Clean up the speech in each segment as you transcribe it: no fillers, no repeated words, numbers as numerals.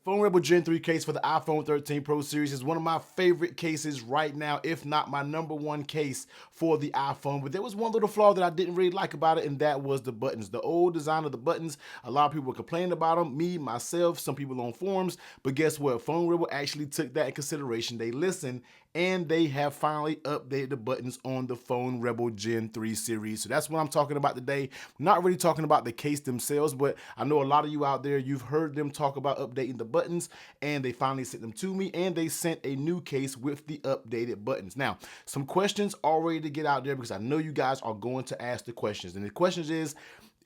Phone Rebel Gen 3 case for the iPhone 13 Pro series is one of my favorite cases right now, if not my #1 case for the iPhone. But there was one little flaw that I didn't really like about it, and that was the buttons. The old design of the buttons, a lot of people were complaining about them, me, myself, some people on forums. But guess what? Phone Rebel actually took that in consideration. They listened, and they have finally updated the buttons on the Phone Rebel Gen 3 series. So that's what I'm talking about today. I'm not really talking about the case themselves, but I know a lot of you out there, you've heard them talk about updating the buttons, and they finally sent them to me, and they sent a new case with the updated buttons. Now, some questions already to get out there because I know you guys are going to ask the questions. And the questions is,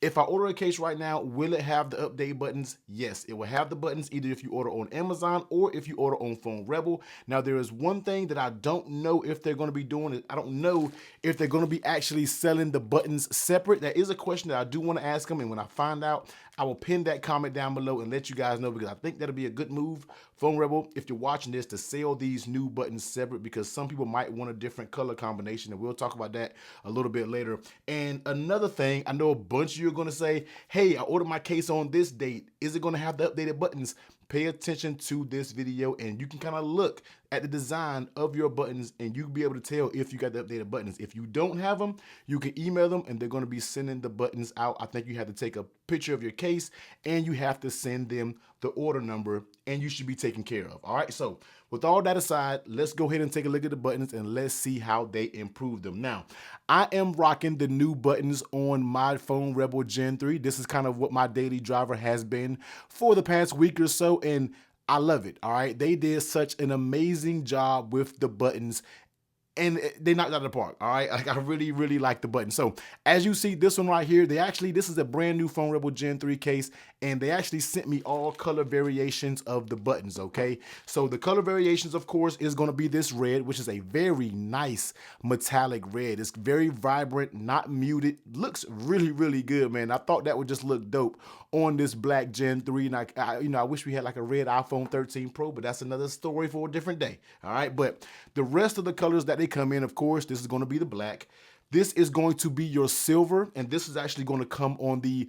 if I order a case right now, will it have the update buttons? Yes, it will have the buttons either if you order on Amazon or if you order on Phone Rebel. Now, there is one thing that I don't know if they're going to be doing. I don't know if they're going to be actually selling the buttons separate. That is a question that I do want to ask them, and when I find out, I will pin that comment down below and let you guys know, because I think that'll be a good move, Phone Rebel, if you're watching this, to sell these new buttons separate, because some people might want a different color combination, and we'll talk about that a little bit later. And another thing, I know a bunch of you are going to say, hey, I ordered my case on this date. Is it going to have the updated buttons? Pay attention to this video, and you can kind of look at the design of your buttons, and you'll be able to tell if you got the updated buttons. If you don't have them, you can email them, and they're going to be sending the buttons out. I think you have to take a picture of your case, and you have to send them the order number, and you should be taken care of. All right, so with all that aside, let's go ahead and take a look at the buttons, and let's see how they improve them. Now, I am rocking the new buttons on my Phone Rebel Gen 3. This is kind of what my daily driver has been for the past week or so, and I love it. All right, they did such an amazing job with the buttons, and they knocked it out of the park. All right, like, I really, really like the button. So as you see, this one right here, this is a brand new Phone Rebel Gen 3 case, and they actually sent me all color variations of the buttons. Okay, so the color variations, of course, is going to be this red, which is a very nice metallic red. It's very vibrant, not muted, looks really, really good, man. I thought that would just look dope on this black Gen 3. And I wish we had like a red iPhone 13 Pro, but that's another story for a different day. All right, but the rest of the colors that they come in, of course, this is going to be the black. This is going to be your silver, and this is actually going to come on the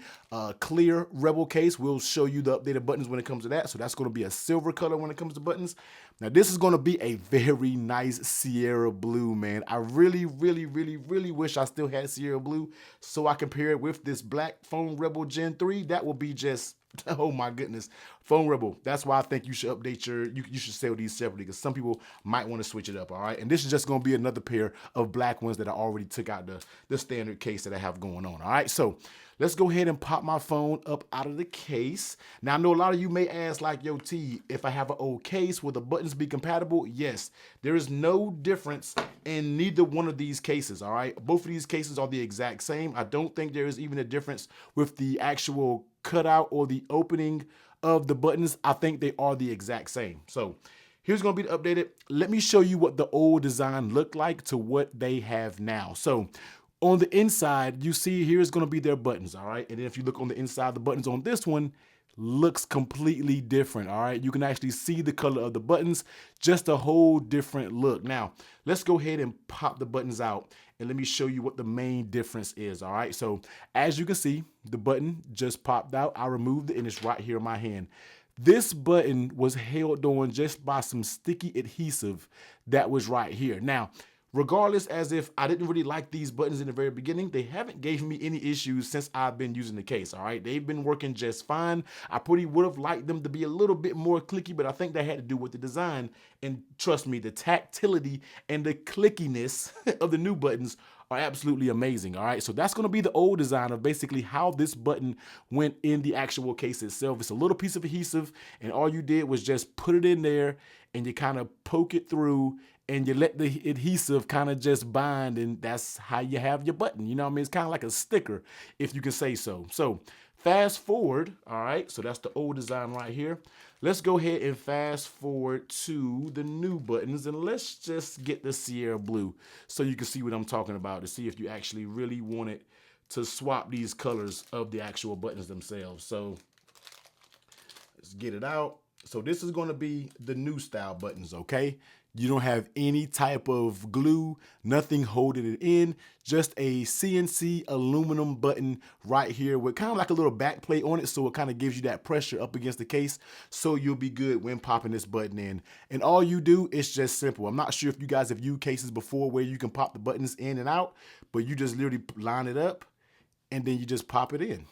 clear Rebel case. We'll show you the updated buttons when it comes to that. So that's going to be a silver color when it comes to buttons. Now, this is going to be a very nice Sierra blue, man. I really, really, really, really wish I still had Sierra blue so I can pair it with this black Phone Rebel Gen 3. That will be just, oh my goodness. Phone Rebel, that's why I think you should update you should sell these separately, because some people might want to switch it up. All right, and this is just going to be another pair of black ones that I already took out the standard case that I have going on. All right, so let's go ahead and pop my phone up out of the case. Now, I know a lot of you may ask, like, yo, T, if I have an old case, will the buttons be compatible? Yes, there is no difference in neither one of these cases. All right, both of these cases are the exact same. I don't think there is even a difference with the actual cutout or the opening of the buttons. I think they are the exact same. So here's going to be the updated. Let me show you what the old design looked like to what they have now. So on the inside, you see here's going to be their buttons. All right, and then if you look on the inside, the buttons on this one looks completely different. All right, you can actually see the color of the buttons, just a whole different look. Now let's go ahead and pop the buttons out, and let me show you what the main difference is. All right, so as you can see, the button just popped out. I removed it, and it's right here in my hand. This button was held on just by some sticky adhesive that was right here. Now, regardless, as if I didn't really like these buttons in the very beginning, they haven't gave me any issues since I've been using the case. All right, they've been working just fine. I pretty would have liked them to be a little bit more clicky, but I think that had to do with the design. And trust me, the tactility and the clickiness of the new buttons are absolutely amazing. All right, so that's going to be the old design of basically how this button went in the actual case itself. It's a little piece of adhesive, and all you did was just put it in there, and you kind of poke it through, and you let the adhesive kind of just bind, and that's how you have your button. You know what I mean? It's kind of like a sticker, if you can say so. So fast forward, all right, so that's the old design right here. Let's go ahead and fast forward to the new buttons, and let's just get the Sierra blue so you can see what I'm talking about, to see if you actually really wanted to swap these colors of the actual buttons themselves. So let's get it out. So this is going to be the new style buttons, okay? You don't have any type of glue, nothing holding it in, just a CNC aluminum button right here with kind of like a little back plate on it, so it kind of gives you that pressure up against the case, so you'll be good when popping this button in. And all you do is just simple. I'm not sure if you guys have used cases before where you can pop the buttons in and out, but you just literally line it up and then you just pop it in.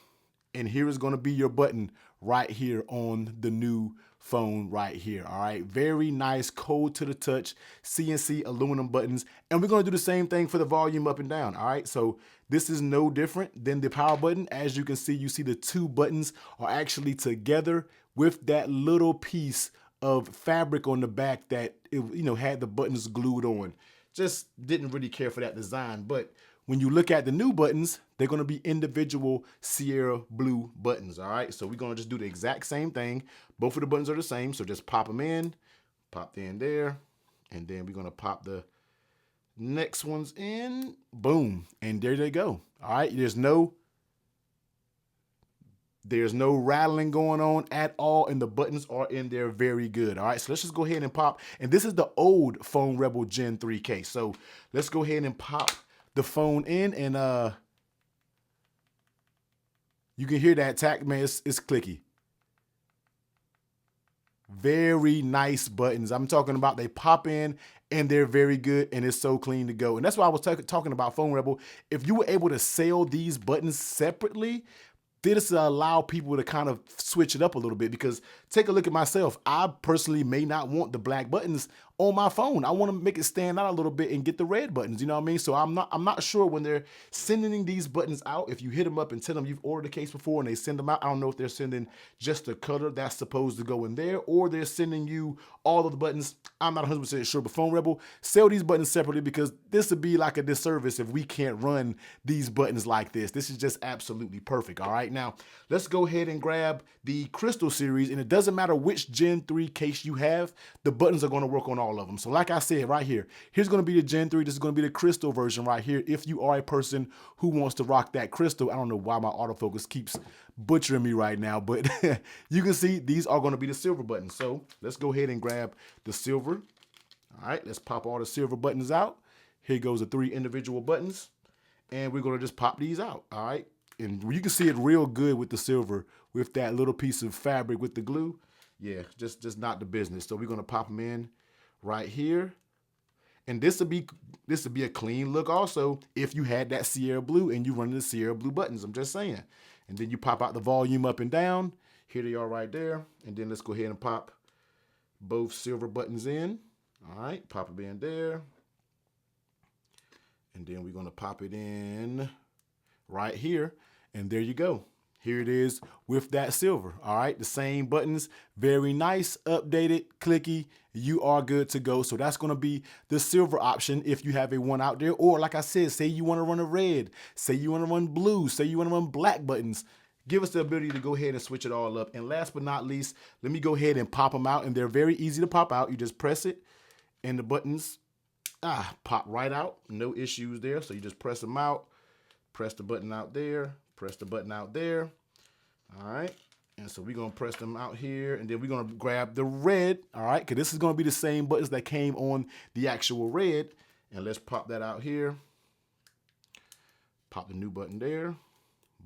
And here is going to be your button right here on the new phone right here. All right, very nice, cold to the touch CNC aluminum buttons. And we're going to do the same thing for the volume up and down. All right, so this is no different than the power button. As you can see, the two buttons are actually together with that little piece of fabric on the back that had the buttons glued on. Just didn't really care for that design. But when you look at the new buttons, they're going to be individual Sierra blue buttons. All right, so we're going to just do the exact same thing. Both of the buttons are the same, so just pop them in, pop in there, and then we're going to pop the next ones in. Boom, and there they go. All right, there's no rattling going on at all, and the buttons are in there very good. All right, so let's just go ahead and pop. And this is the old Phone Rebel Gen 3 case. So let's go ahead and pop the phone in, and you can hear that tack, man. It's clicky. Very nice buttons. I'm talking about they pop in and they're very good, and it's so clean to go. And that's why I was talking about Phone Rebel. If you were able to sell these buttons separately, this will allow people to kind of switch it up a little bit, because take a look at myself. I personally may not want the black buttons on my phone. I want to make it stand out a little bit and get the red buttons, you know what I mean? So I'm not sure when they're sending these buttons out, if you hit them up and tell them you've ordered a case before and they send them out. I don't know if they're sending just the cutter that's supposed to go in there, or they're sending you all of the buttons. I'm not 100% sure, but Phone Rebel, sell these buttons separately, because this would be like a disservice if we can't run these buttons like this. This is just absolutely perfect. All right, now let's go ahead and grab the Crystal series, and it doesn't matter which Gen 3 case you have, the buttons are going to work on all of them. So like I said, right here, here's going to be the Gen 3. This is going to be the Crystal version right here, if you are a person who wants to rock that Crystal. I don't know why my autofocus keeps butchering me right now, but you can see these are going to be the silver buttons. So let's go ahead and grab the silver. All right, let's pop all the silver buttons out. Here goes the 3 individual buttons, and we're going to just pop these out. All right, and you can see it real good with the silver, with that little piece of fabric with the glue. Yeah, just not the business. So we're going to pop them in right here. And this would be a clean look also if you had that Sierra blue and you run the Sierra blue buttons. I'm just saying. And then you pop out the volume up and down. Here they are right there. And then let's go ahead and pop both silver buttons in. All right, pop it in there. And then we're going to pop it in right here. And there you go. Here it is with that silver. All right, the same buttons, very nice, updated, clicky. You are good to go. So that's going to be the silver option if you have a one out there. Or like I said, say you want to run a red, say you want to run blue, say you want to run black buttons. Give us the ability to go ahead and switch it all up. And last but not least, let me go ahead and pop them out. And they're very easy to pop out. You just press it and the buttons pop right out. No issues there. So you just press them out, press the button out there, press the button out there. All right, and so we're going to press them out here, and then we're going to grab the red, all right, because this is going to be the same buttons that came on the actual red. And let's pop that out here. Pop the new button there.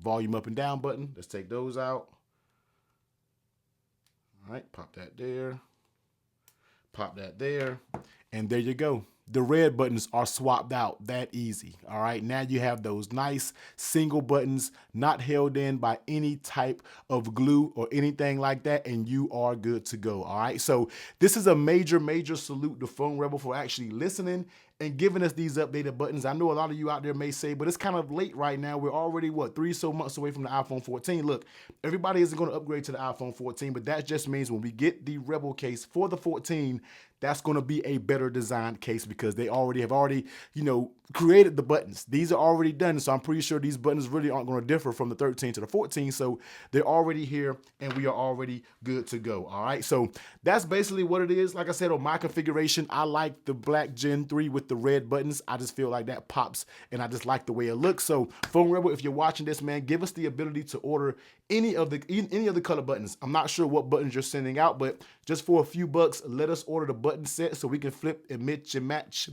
Volume up and down button. Let's take those out. All right, pop that there. Pop that there. And there you go. The red buttons are swapped out that easy. All right, now you have those nice single buttons, not held in by any type of glue or anything like that, and you are good to go. All right, so this is a major salute to Phone Rebel for actually listening and giving us these updated buttons. I know a lot of you out there may say, but it's kind of late right now. We're already, 3 months away from the iPhone 14. Look, everybody isn't going to upgrade to the iPhone 14, but that just means when we get the Rebel case for the 14, that's going to be a better designed case, because they have already, created the buttons. These are already done, so I'm pretty sure these buttons really aren't going to differ from the 13 to the 14. So they're already here, and we are already good to go. All right, so that's basically what it is. Like I said, on my configuration, I like the black Gen 3 with the red buttons. I just feel like that pops, and I just like the way it looks. So Phone Rebel, if you're watching this, man, give us the ability to order any of the color buttons. I'm not sure what buttons you're sending out, but just for a few bucks, let us order the button set so we can flip and mix and match.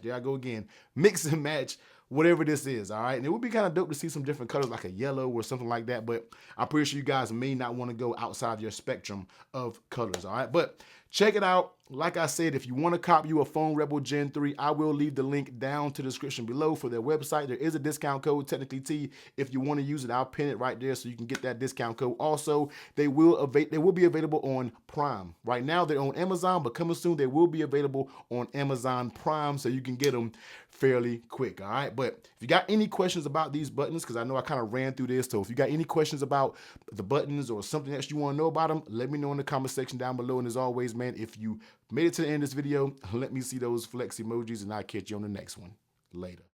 There I go again. Mix and match whatever this is, all right? And it would be kind of dope to see some different colors, like a yellow or something like that, but I'm pretty sure you guys may not want to go outside your spectrum of colors, all right? But check it out. Like I said, if you want to copy you a Phone Rebel Gen 3, I will leave the link down to the description below for their website. There is a discount code, technically T. If you want to use it, I'll pin it right there so you can get that discount code. Also, they will be available on Prime. Right now, they're on Amazon, but coming soon, they will be available on Amazon Prime, so you can get them fairly quick, all right? But if you got any questions about these buttons, because I know I kind of ran through this, so if you got any questions about the buttons or something else you want to know about them, let me know in the comment section down below. And as always, man, if you made it to the end of this video, let me see those flex emojis, and I'll catch you on the next one. Later.